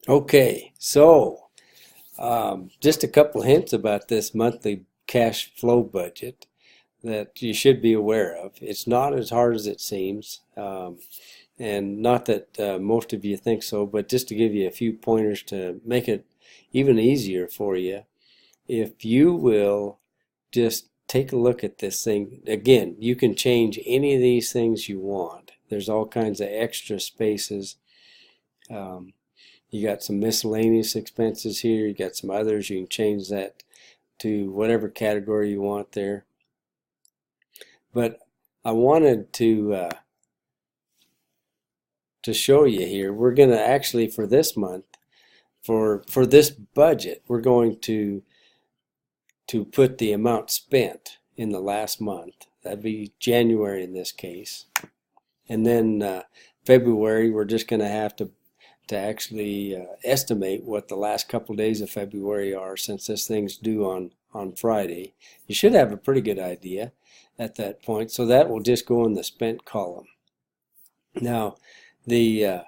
Okay, so just a couple hints about this monthly cash flow budget that you should be aware of. It's not as hard as it seems, and not that most of you think so, but just to give you a few pointers to make it even easier for you. If you will just take a look at this thing, again, you can change any of these things you want. There's all kinds of extra spaces. Um, You got some miscellaneous expenses here. You got some others. You can change that to whatever category you want there. But I wanted to show you here. We're going to actually for this month, for this budget, we're going to put the amount spent in the last month. That'd be January in this case, and then February we're just going to have to actually estimate what the last couple of days of February are, since this thing's due on Friday. You should have a pretty good idea at that point. So that will just go in the spent column. Now, the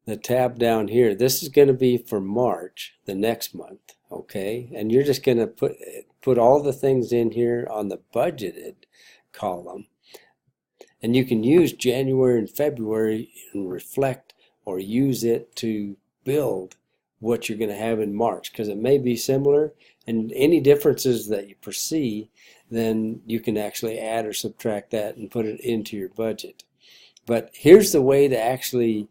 the tab down here, this is going to be for March, the next month, okay? And you're just going to put all the things in here on the budgeted column. And you can use January and February and reflect or use it to build what you're going to have in March, because it may be similar, and any differences that you perceive, then you can actually add or subtract that and put it into your budget. But here's the way to actually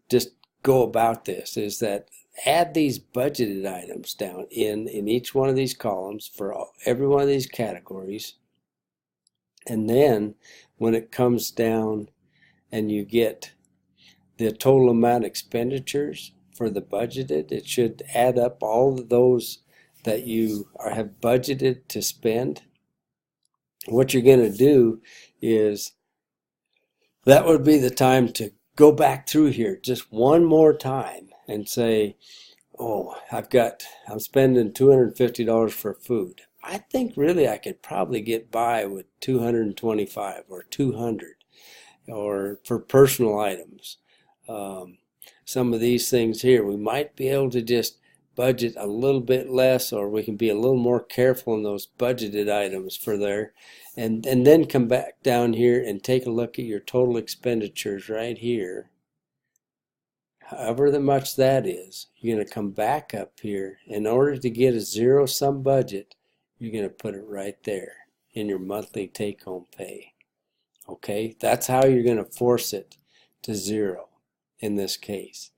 just go about this, is that add these budgeted items down in each one of these columns for every one of these categories, and then when it comes down and you get the total amount of expenditures for the budgeted, it should add up all of those that you have budgeted to spend. What you're going to do is, that would be the time to go back through here just one more time and say, oh, I'm spending $250 for food. I think really I could probably get by with 225 or 200, or for personal items. Some of these things here, we might be able to just budget a little bit less, or we can be a little more careful in those budgeted items for there. And then come back down here and take a look at your total expenditures right here. However much that is, you're going to come back up here. In order to get a zero-sum budget, you're going to put it right there in your monthly take-home pay. Okay, that's how you're going to force it to zero in this case.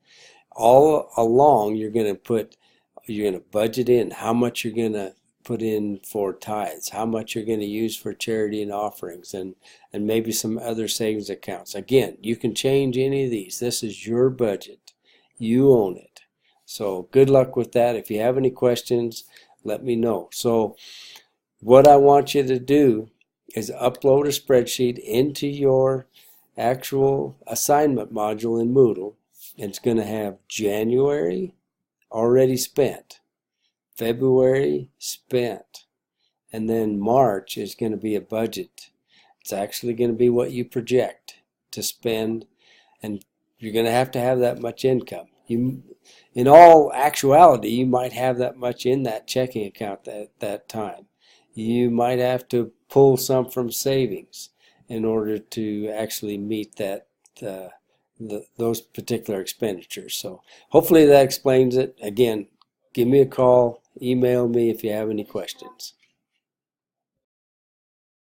All along, you're going to budget in how much you're going to put in for tithes, how much you're going to use for charity and offerings, and maybe some other savings accounts. Again, you can change any of these. This is your budget. You own it. So good luck with that. If you have any questions, let me know. So what I want you to do is upload a spreadsheet into your actual assignment module in Moodle. It's going to have January already spent, February spent, and then March is going to be a budget. It's actually going to be what you project to spend, and you're going to have that much income. In all actuality, you might have that much in that checking account at that time. You might have to pull some from savings in order to actually meet those particular expenditures. So hopefully that explains it. Again, give me a call, email me if you have any questions.